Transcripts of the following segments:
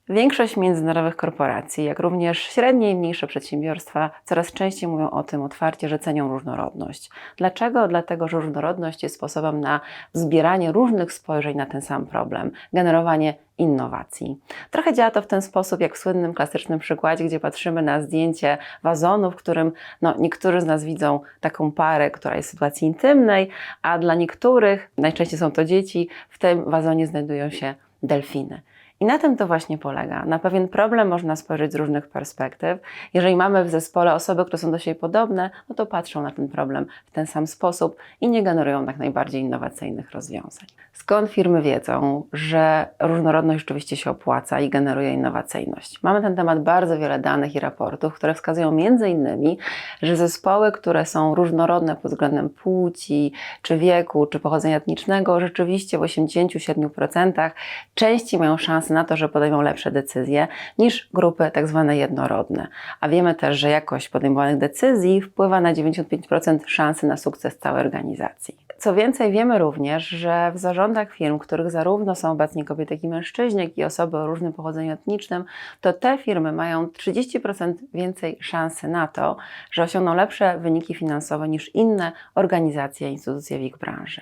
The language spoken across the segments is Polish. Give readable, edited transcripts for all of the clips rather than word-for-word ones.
Większość międzynarodowych korporacji, jak również średnie i mniejsze przedsiębiorstwa coraz częściej mówią o tym otwarcie, że cenią różnorodność. Dlaczego? Dlatego, że różnorodność jest sposobem na zbieranie różnych spojrzeń na ten sam problem, generowanie innowacji. Trochę działa to w ten sposób, jak w słynnym, klasycznym przykładzie, gdzie patrzymy na zdjęcie wazonu, w którym niektórzy z nas widzą taką parę, która jest w sytuacji intymnej, a dla niektórych, najczęściej są to dzieci, w tym wazonie znajdują się delfiny. I na tym to właśnie polega. Na pewien problem można spojrzeć z różnych perspektyw. Jeżeli mamy w zespole osoby, które są do siebie podobne, no to patrzą na ten problem w ten sam sposób i nie generują jak najbardziej innowacyjnych rozwiązań. Skąd firmy wiedzą, że różnorodność rzeczywiście się opłaca i generuje innowacyjność? Mamy na ten temat bardzo wiele danych i raportów, które wskazują m.in., że zespoły, które są różnorodne pod względem płci, czy wieku, czy pochodzenia etnicznego, rzeczywiście w 87% częściej mają szansę na to, że podejmą lepsze decyzje niż grupy tak zwane jednorodne. A wiemy też, że jakość podejmowanych decyzji wpływa na 95% szansy na sukces całej organizacji. Co więcej, wiemy również, że w zarządach firm, w których zarówno są obecni kobiety, jak i mężczyźni, jak i osoby o różnym pochodzeniu etnicznym, to te firmy mają 30% więcej szansy na to, że osiągną lepsze wyniki finansowe niż inne organizacje i instytucje w ich branży.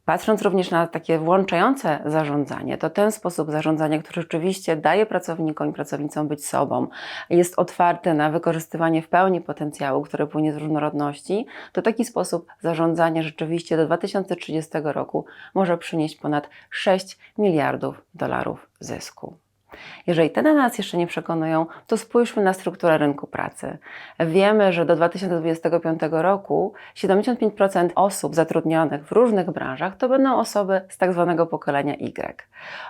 Patrząc również na takie włączające zarządzanie, to ten sposób zarządzania, który rzeczywiście daje pracownikom i pracownicom być sobą, jest otwarty na wykorzystywanie w pełni potencjału, który płynie z różnorodności, to taki sposób zarządzania rzeczywiście do 2030 roku może przynieść ponad 6 miliardów dolarów zysku. Jeżeli te dane nas jeszcze nie przekonują, to spójrzmy na strukturę rynku pracy. Wiemy, że do 2025 roku 75% osób zatrudnionych w różnych branżach to będą osoby z tak zwanego pokolenia Y.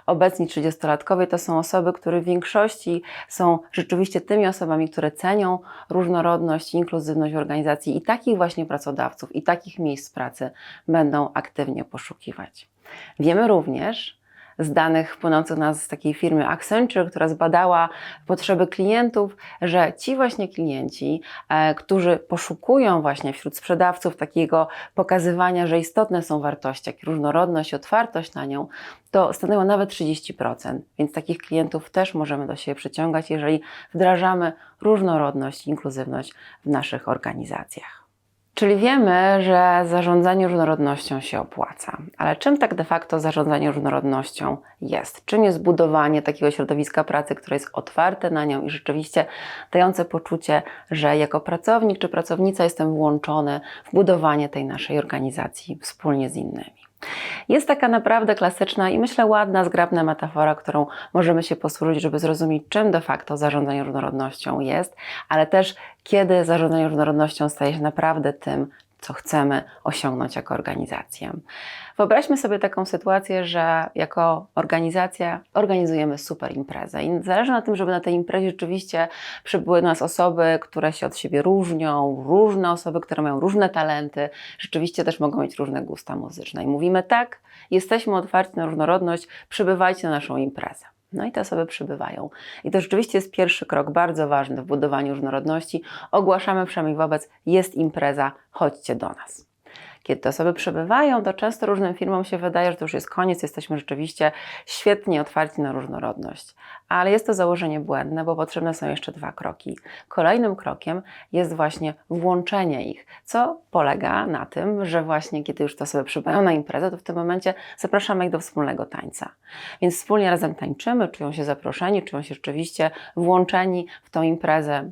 Obecni 30-latkowie to są osoby, które w większości są rzeczywiście tymi osobami, które cenią różnorodność i inkluzywność w organizacji i takich właśnie pracodawców i takich miejsc pracy będą aktywnie poszukiwać. Wiemy również z danych płynących nas z takiej firmy Accenture, która zbadała potrzeby klientów, że ci właśnie klienci, którzy poszukują właśnie wśród sprzedawców takiego pokazywania, że istotne są wartości, jak różnorodność i otwartość na nią, to stanowią nawet 30%. Więc takich klientów też możemy do siebie przyciągać, jeżeli wdrażamy różnorodność i inkluzywność w naszych organizacjach. Czyli wiemy, że zarządzanie różnorodnością się opłaca. Ale czym tak de facto zarządzanie różnorodnością jest? Czym jest budowanie takiego środowiska pracy, które jest otwarte na nią i rzeczywiście dające poczucie, że jako pracownik czy pracownica jestem włączony w budowanie tej naszej organizacji wspólnie z innymi? Jest taka naprawdę klasyczna i myślę ładna, zgrabna metafora, którą możemy się posłużyć, żeby zrozumieć, czym de facto zarządzanie różnorodnością jest, ale też kiedy zarządzanie różnorodnością staje się naprawdę tym, co chcemy osiągnąć jako organizacja. Wyobraźmy sobie taką sytuację, że jako organizacja organizujemy super imprezę i zależy na tym, żeby na tej imprezie rzeczywiście przybyły do nas osoby, które się od siebie różnią, różne osoby, które mają różne talenty, rzeczywiście też mogą mieć różne gusta muzyczne. I mówimy tak, jesteśmy otwarci na różnorodność, przybywajcie na naszą imprezę. No i te osoby przybywają. I to rzeczywiście jest pierwszy krok bardzo ważny w budowaniu różnorodności. Ogłaszamy przynajmniej wobec, jest impreza, chodźcie do nas. Kiedy te osoby przybywają, to często różnym firmom się wydaje, że to już jest koniec, jesteśmy rzeczywiście świetnie otwarci na różnorodność. Ale jest to założenie błędne, bo potrzebne są jeszcze 2 kroki. Kolejnym krokiem jest właśnie włączenie ich, co polega na tym, że właśnie kiedy już te osoby przybywają na imprezę, to w tym momencie zapraszamy ich do wspólnego tańca. Więc wspólnie razem tańczymy, czują się zaproszeni, czują się rzeczywiście włączeni w tą imprezę,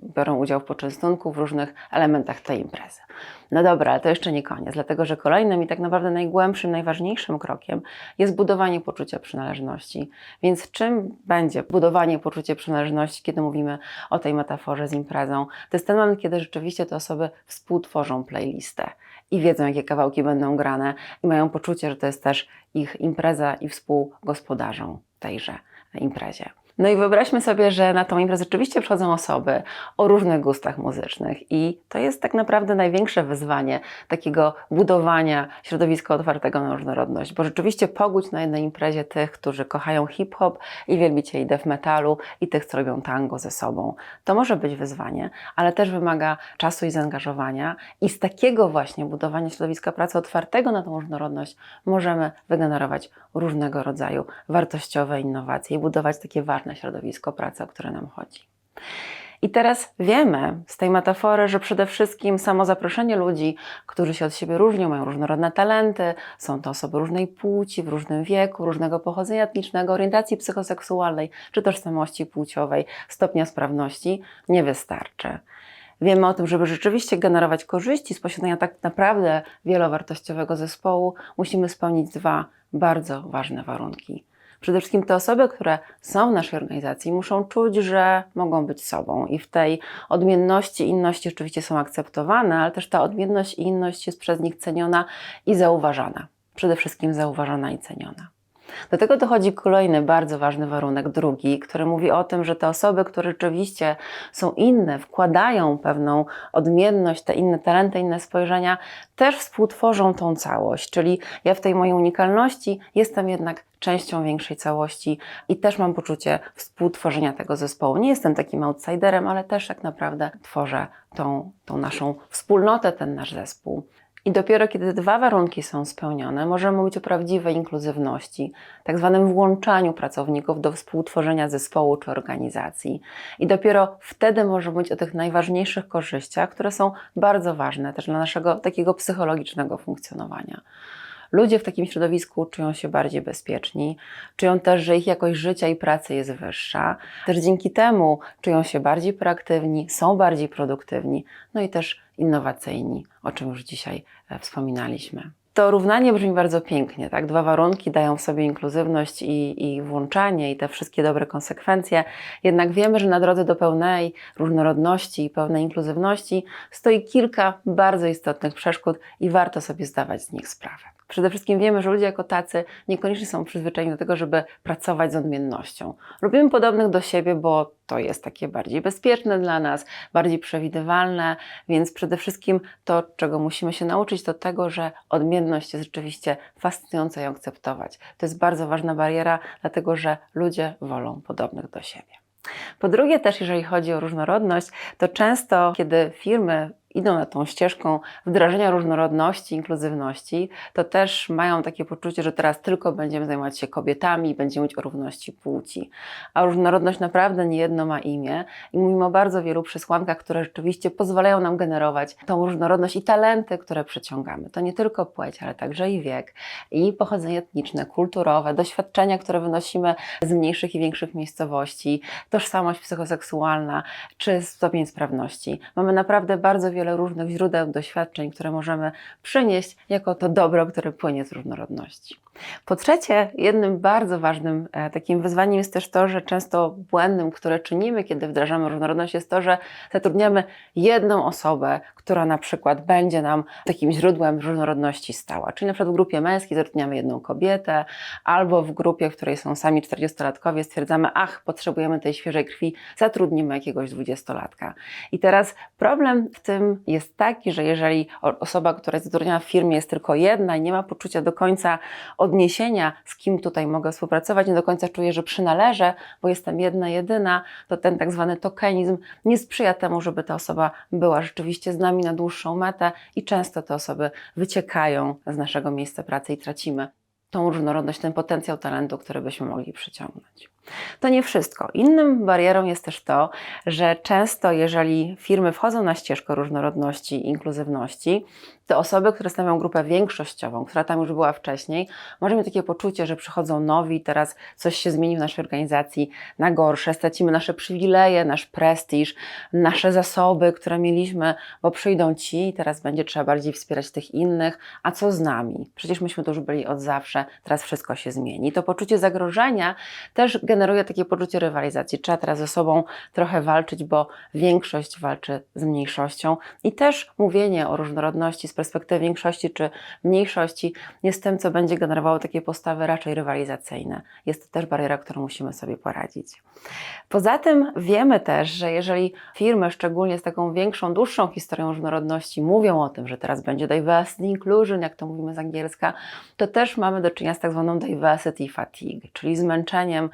biorą udział w poczęstunku, w różnych elementach tej imprezy. No dobra, ale to jeszcze nie koniec, dlatego że kolejnym i tak naprawdę najgłębszym, najważniejszym krokiem jest budowanie poczucia przynależności. Więc czym będzie budowanie poczucia przynależności, kiedy mówimy o tej metaforze z imprezą? To jest ten moment, kiedy rzeczywiście te osoby współtworzą playlistę i wiedzą, jakie kawałki będą grane i mają poczucie, że to jest też ich impreza i współgospodarzą tejże imprezie. No i wyobraźmy sobie, że na tą imprezę rzeczywiście przychodzą osoby o różnych gustach muzycznych i to jest tak naprawdę największe wyzwanie takiego budowania środowiska otwartego na różnorodność, bo rzeczywiście pogódź na jednej imprezie tych, którzy kochają hip-hop i wielbicieli death metalu i tych, co robią tango ze sobą. To może być wyzwanie, ale też wymaga czasu i zaangażowania i z takiego właśnie budowania środowiska pracy otwartego na tą różnorodność możemy wygenerować różnego rodzaju wartościowe innowacje i budować takie ważne środowisko pracy, o które nam chodzi. I teraz wiemy z tej metafory, że przede wszystkim samo zaproszenie ludzi, którzy się od siebie różnią, mają różnorodne talenty, są to osoby różnej płci, w różnym wieku, różnego pochodzenia etnicznego, orientacji psychoseksualnej czy tożsamości płciowej, stopnia sprawności, nie wystarczy. Wiemy o tym, żeby rzeczywiście generować korzyści z posiadania tak naprawdę wielowartościowego zespołu, musimy spełnić dwa bardzo ważne warunki. Przede wszystkim te osoby, które są w naszej organizacji, muszą czuć, że mogą być sobą i w tej odmienności i inności oczywiście są akceptowane, ale też ta odmienność i inność jest przez nich ceniona i zauważana. Przede wszystkim zauważana i ceniona. Do tego dochodzi kolejny bardzo ważny warunek, drugi, który mówi o tym, że te osoby, które rzeczywiście są inne, wkładają pewną odmienność, te inne talenty, inne spojrzenia, też współtworzą tą całość. Czyli ja w tej mojej unikalności jestem jednak częścią większej całości i też mam poczucie współtworzenia tego zespołu. Nie jestem takim outsiderem, ale też tak naprawdę tworzę tą naszą wspólnotę, ten nasz zespół. I dopiero kiedy te dwa warunki są spełnione, możemy mówić o prawdziwej inkluzywności, tak zwanym włączaniu pracowników do współtworzenia zespołu czy organizacji. I dopiero wtedy możemy mówić o tych najważniejszych korzyściach, które są bardzo ważne też dla naszego takiego psychologicznego funkcjonowania. Ludzie w takim środowisku czują się bardziej bezpieczni, czują też, że ich jakość życia i pracy jest wyższa. Też dzięki temu czują się bardziej proaktywni, są bardziej produktywni, no i też innowacyjni, o czym już dzisiaj wspominaliśmy. To równanie brzmi bardzo pięknie, tak? Dwa warunki dają w sobie inkluzywność i włączanie i te wszystkie dobre konsekwencje. Jednak wiemy, że na drodze do pełnej różnorodności i pełnej inkluzywności stoi kilka bardzo istotnych przeszkód i warto sobie zdawać z nich sprawę. Przede wszystkim wiemy, że ludzie jako tacy niekoniecznie są przyzwyczajeni do tego, żeby pracować z odmiennością. Lubimy podobnych do siebie, bo to jest takie bardziej bezpieczne dla nas, bardziej przewidywalne, więc przede wszystkim to, czego musimy się nauczyć, to tego, że odmienność jest rzeczywiście fascynująca i akceptować. To jest bardzo ważna bariera, dlatego że ludzie wolą podobnych do siebie. Po drugie też, jeżeli chodzi o różnorodność, to często, kiedy firmy idą na tą ścieżką wdrażania różnorodności, inkluzywności, to też mają takie poczucie, że teraz tylko będziemy zajmować się kobietami i będziemy mówić o równości płci. A różnorodność naprawdę niejedno ma imię i mówimy o bardzo wielu przesłankach, które rzeczywiście pozwalają nam generować tą różnorodność i talenty, które przyciągamy. To nie tylko płeć, ale także i wiek, i pochodzenie etniczne, kulturowe, doświadczenia, które wynosimy z mniejszych i większych miejscowości, tożsamość psychoseksualna czy stopień sprawności. Mamy naprawdę bardzo wiele różnych źródeł doświadczeń, które możemy przynieść jako to dobro, które płynie z różnorodności. Po trzecie, jednym bardzo ważnym takim wyzwaniem jest też to, że często błędem, które czynimy, kiedy wdrażamy różnorodność, jest to, że zatrudniamy jedną osobę, która na przykład będzie nam takim źródłem różnorodności stała. Czyli na przykład w grupie męskiej zatrudniamy jedną kobietę, albo w grupie, w której są sami 40-latkowie, stwierdzamy, potrzebujemy tej świeżej krwi, zatrudnimy jakiegoś 20-latka. I teraz problem w tym jest taki, że jeżeli osoba, która jest zatrudniona w firmie, jest tylko jedna i nie ma poczucia do końca odniesienia, z kim tutaj mogę współpracować, nie do końca czuję, że przynależę, bo jestem jedna, jedyna, to ten tak zwany tokenizm nie sprzyja temu, żeby ta osoba była rzeczywiście z nami na dłuższą metę i często te osoby wyciekają z naszego miejsca pracy i tracimy tą różnorodność, ten potencjał talentu, który byśmy mogli przyciągnąć. To nie wszystko. Innym barierą jest też to, że często jeżeli firmy wchodzą na ścieżkę różnorodności i inkluzywności, to osoby, które stanowią grupę większościową, która tam już była wcześniej, może mieć takie poczucie, że przychodzą nowi, teraz coś się zmieni w naszej organizacji na gorsze, stracimy nasze przywileje, nasz prestiż, nasze zasoby, które mieliśmy, bo przyjdą ci i teraz będzie trzeba bardziej wspierać tych innych, a co z nami? Przecież myśmy tu już byli od zawsze, teraz wszystko się zmieni. To poczucie zagrożenia też generuje takie poczucie rywalizacji. Trzeba teraz ze sobą trochę walczyć, bo większość walczy z mniejszością i też mówienie o różnorodności z perspektywy większości czy mniejszości jest tym, co będzie generowało takie postawy raczej rywalizacyjne. Jest to też bariera, którą musimy sobie poradzić. Poza tym wiemy też, że jeżeli firmy, szczególnie z taką większą, dłuższą historią różnorodności, mówią o tym, że teraz będzie diversity inclusion, jak to mówimy z angielska, to też mamy do czynienia z tak zwaną diversity fatigue, czyli zmęczeniem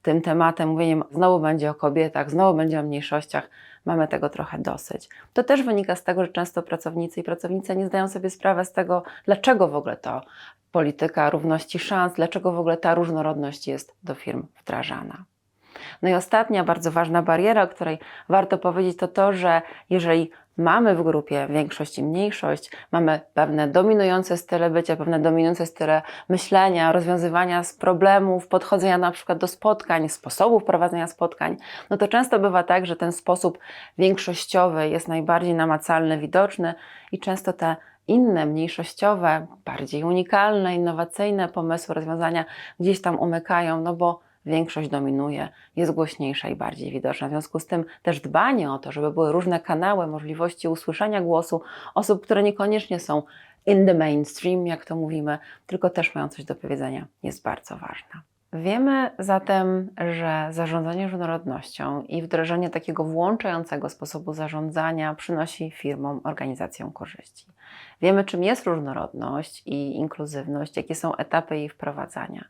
tym tematem, mówieniem znowu będzie o kobietach, znowu będzie o mniejszościach, mamy tego trochę dosyć. To też wynika z tego, że często pracownicy i pracownice nie zdają sobie sprawy z tego, dlaczego w ogóle to polityka równości szans, dlaczego w ogóle ta różnorodność jest do firm wdrażana. No i ostatnia bardzo ważna bariera, o której warto powiedzieć, to to, że jeżeli mamy w grupie większość i mniejszość, mamy pewne dominujące style bycia, pewne dominujące style myślenia, rozwiązywania z problemów, podchodzenia na przykład do spotkań, sposobów prowadzenia spotkań, no to często bywa tak, że ten sposób większościowy jest najbardziej namacalny, widoczny i często te inne, mniejszościowe, bardziej unikalne, innowacyjne pomysły, rozwiązania gdzieś tam umykają, no bo większość dominuje, jest głośniejsza i bardziej widoczna. W związku z tym też dbanie o to, żeby były różne kanały, możliwości usłyszenia głosu osób, które niekoniecznie są in the mainstream, jak to mówimy, tylko też mają coś do powiedzenia, jest bardzo ważna. Wiemy zatem, że zarządzanie różnorodnością i wdrożenie takiego włączającego sposobu zarządzania przynosi firmom, organizacjom korzyści. Wiemy, czym jest różnorodność i inkluzywność, jakie są etapy jej wprowadzania.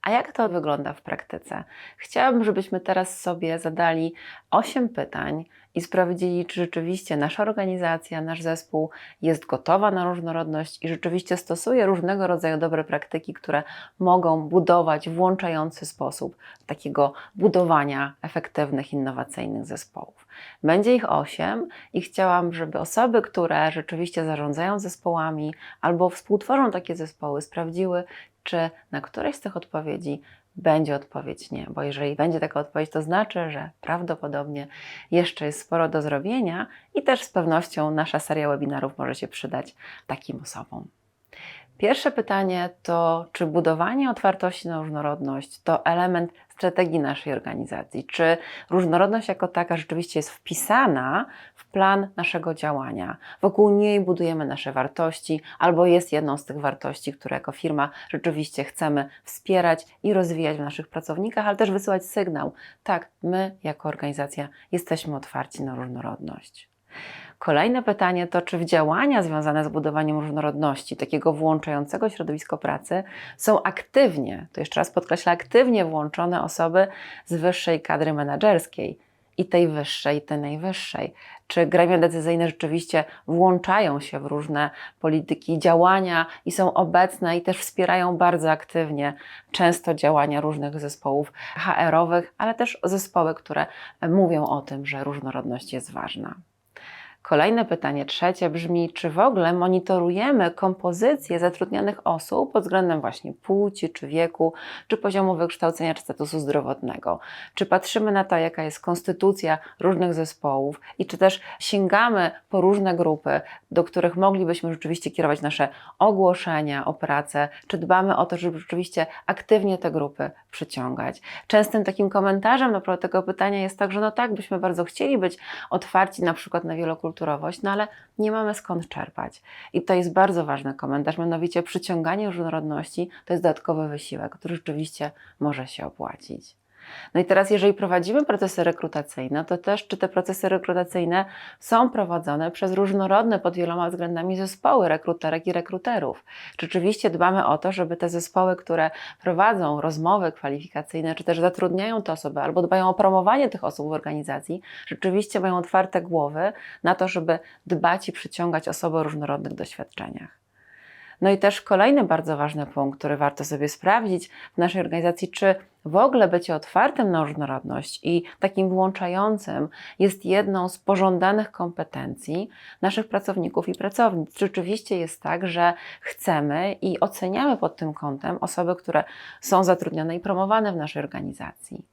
A jak to wygląda w praktyce? Chciałabym, żebyśmy teraz sobie zadali 8 pytań i sprawdzili, czy rzeczywiście nasza organizacja, nasz zespół jest gotowa na różnorodność i rzeczywiście stosuje różnego rodzaju dobre praktyki, które mogą budować włączający sposób takiego budowania efektywnych, innowacyjnych zespołów. Będzie ich 8 i chciałam, żeby osoby, które rzeczywiście zarządzają zespołami albo współtworzą takie zespoły, sprawdziły, czy na którejś z tych odpowiedzi będzie odpowiedź nie, bo jeżeli będzie taka odpowiedź, to znaczy, że prawdopodobnie jeszcze jest sporo do zrobienia i też z pewnością nasza seria webinarów może się przydać takim osobom. Pierwsze pytanie to, czy budowanie otwartości na różnorodność to element strategii naszej organizacji? Czy różnorodność jako taka rzeczywiście jest wpisana w plan naszego działania? Wokół niej budujemy nasze wartości, albo jest jedną z tych wartości, które jako firma rzeczywiście chcemy wspierać i rozwijać w naszych pracownikach, ale też wysyłać sygnał. Tak, my jako organizacja jesteśmy otwarci na różnorodność. Kolejne pytanie to, czy w działania związane z budowaniem różnorodności, takiego włączającego środowisko pracy, są aktywnie, to jeszcze raz podkreślę, aktywnie włączone osoby z wyższej kadry menedżerskiej i tej wyższej, i tej najwyższej. Czy gremia decyzyjne rzeczywiście włączają się w różne polityki, działania i są obecne i też wspierają bardzo aktywnie często działania różnych zespołów HR-owych, ale też zespoły, które mówią o tym, że różnorodność jest ważna. Kolejne pytanie, trzecie, brzmi, czy w ogóle monitorujemy kompozycję zatrudnianych osób pod względem właśnie płci, czy wieku, czy poziomu wykształcenia, czy statusu zdrowotnego? Czy patrzymy na to, jaka jest konstytucja różnych zespołów i czy też sięgamy po różne grupy, do których moglibyśmy rzeczywiście kierować nasze ogłoszenia o pracę, czy dbamy o to, żeby rzeczywiście aktywnie te grupy przyciągać? Częstym takim komentarzem na propos tego pytania jest tak, że no tak, byśmy bardzo chcieli być otwarci na przykład na wielokulturowość, no ale nie mamy skąd czerpać. I to jest bardzo ważny komentarz, mianowicie przyciąganie różnorodności to jest dodatkowy wysiłek, który rzeczywiście może się opłacić. No i teraz, jeżeli prowadzimy procesy rekrutacyjne, to też czy te procesy rekrutacyjne są prowadzone przez różnorodne pod wieloma względami zespoły rekruterek i rekruterów. Czy rzeczywiście dbamy o to, żeby te zespoły, które prowadzą rozmowy kwalifikacyjne, czy też zatrudniają te osoby, albo dbają o promowanie tych osób w organizacji, rzeczywiście mają otwarte głowy na to, żeby dbać i przyciągać osoby o różnorodnych doświadczeniach. No i też kolejny bardzo ważny punkt, który warto sobie sprawdzić w naszej organizacji, czy w ogóle bycie otwartym na różnorodność i takim włączającym jest jedną z pożądanych kompetencji naszych pracowników i pracownic. Rzeczywiście jest tak, że chcemy i oceniamy pod tym kątem osoby, które są zatrudnione i promowane w naszej organizacji.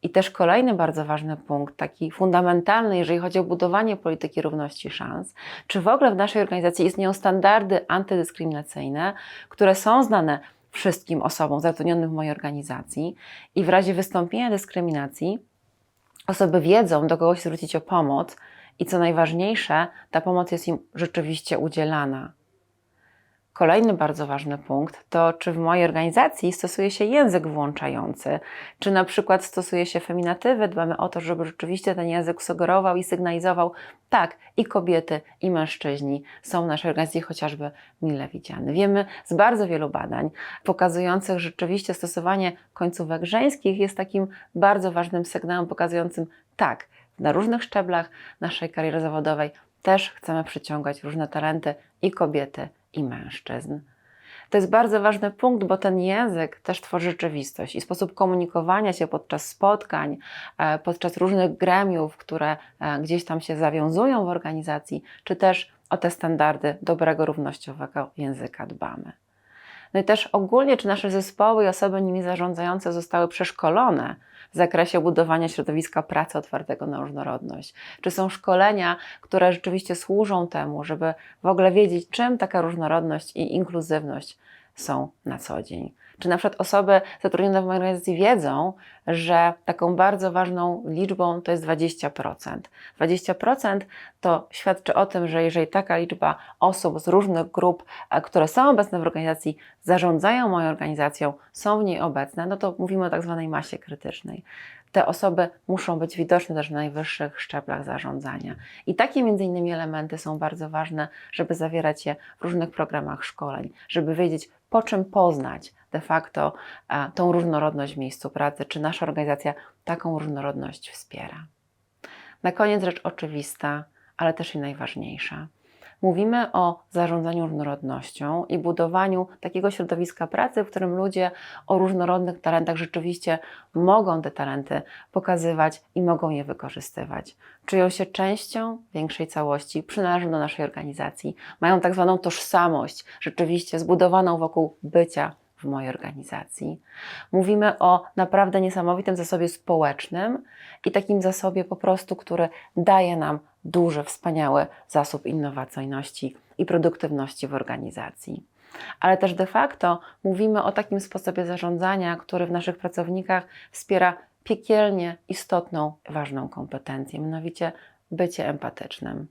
I też kolejny bardzo ważny punkt, taki fundamentalny, jeżeli chodzi o budowanie polityki równości szans, czy w ogóle w naszej organizacji istnieją standardy antydyskryminacyjne, które są znane wszystkim osobom zatrudnionym w mojej organizacji i w razie wystąpienia dyskryminacji osoby wiedzą, do kogo się zwrócić o pomoc i co najważniejsze, ta pomoc jest im rzeczywiście udzielana. Kolejny bardzo ważny punkt to, czy w mojej organizacji stosuje się język włączający, czy na przykład stosuje się feminatywy, dbamy o to, żeby rzeczywiście ten język sugerował i sygnalizował, tak, i kobiety, i mężczyźni są w naszej organizacji chociażby mile widziani. Wiemy z bardzo wielu badań pokazujących, że rzeczywiście stosowanie końcówek żeńskich jest takim bardzo ważnym sygnałem pokazującym, tak, na różnych szczeblach naszej kariery zawodowej też chcemy przyciągać różne talenty i kobiety, i mężczyzn. To jest bardzo ważny punkt, bo ten język też tworzy rzeczywistość i sposób komunikowania się podczas spotkań, podczas różnych gremiów, które gdzieś tam się zawiązują w organizacji, czy też o te standardy dobrego, równościowego języka dbamy. No i też ogólnie, czy nasze zespoły i osoby nimi zarządzające zostały przeszkolone w zakresie budowania środowiska pracy otwartego na różnorodność? Czy są szkolenia, które rzeczywiście służą temu, żeby w ogóle wiedzieć, czym taka różnorodność i inkluzywność są na co dzień? Czy na przykład osoby zatrudnione w mojej organizacji wiedzą, że taką bardzo ważną liczbą to jest 20%. 20% to świadczy o tym, że jeżeli taka liczba osób z różnych grup, które są obecne w organizacji, zarządzają moją organizacją, są w niej obecne, no to mówimy o tak zwanej masie krytycznej. Te osoby muszą być widoczne też na najwyższych szczeblach zarządzania. I takie między innymi elementy są bardzo ważne, żeby zawierać je w różnych programach szkoleń, żeby wiedzieć, po czym poznać de facto tą różnorodność w miejscu pracy, czy nasza organizacja taką różnorodność wspiera. Na koniec rzecz oczywista, ale też i najważniejsza. Mówimy o zarządzaniu różnorodnością i budowaniu takiego środowiska pracy, w którym ludzie o różnorodnych talentach rzeczywiście mogą te talenty pokazywać i mogą je wykorzystywać. Czują się częścią większej całości, przynależą do naszej organizacji, mają tak zwaną tożsamość, rzeczywiście zbudowaną wokół bycia w mojej organizacji. Mówimy o naprawdę niesamowitym zasobie społecznym i takim zasobie po prostu, który daje nam duży, wspaniały zasób innowacyjności i produktywności w organizacji. Ale też de facto mówimy o takim sposobie zarządzania, który w naszych pracownikach wspiera piekielnie istotną, ważną kompetencję, mianowicie bycie empatycznym.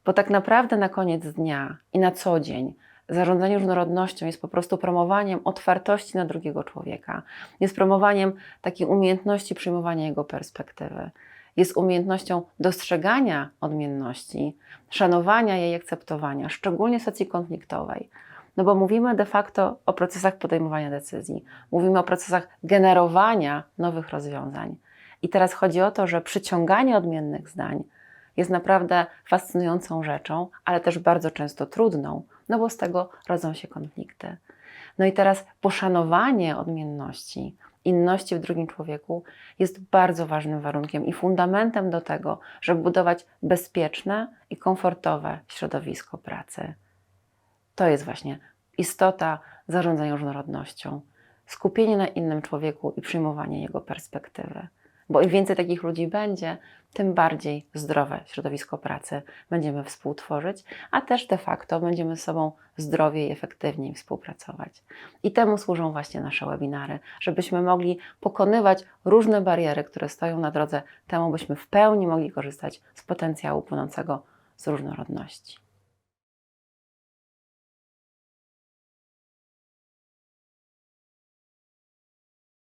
Bo tak naprawdę na koniec dnia i na co dzień zarządzanie różnorodnością jest po prostu promowaniem otwartości na drugiego człowieka. Jest promowaniem takiej umiejętności przyjmowania jego perspektywy. Jest umiejętnością dostrzegania odmienności, szanowania jej akceptowania, szczególnie w sytuacji konfliktowej. No bo mówimy de facto o procesach podejmowania decyzji. Mówimy o procesach generowania nowych rozwiązań. I teraz chodzi o to, że przyciąganie odmiennych zdań jest naprawdę fascynującą rzeczą, ale też bardzo często trudną, no bo z tego rodzą się konflikty. No i teraz poszanowanie odmienności, inności w drugim człowieku jest bardzo ważnym warunkiem i fundamentem do tego, żeby budować bezpieczne i komfortowe środowisko pracy. To jest właśnie istota zarządzania różnorodnością. Skupienie na innym człowieku i przyjmowanie jego perspektywy. Bo im więcej takich ludzi będzie, tym bardziej zdrowe środowisko pracy będziemy współtworzyć, a też de facto będziemy ze sobą zdrowiej i efektywniej współpracować. I temu służą właśnie nasze webinary, żebyśmy mogli pokonywać różne bariery, które stoją na drodze temu, byśmy w pełni mogli korzystać z potencjału płynącego z różnorodności.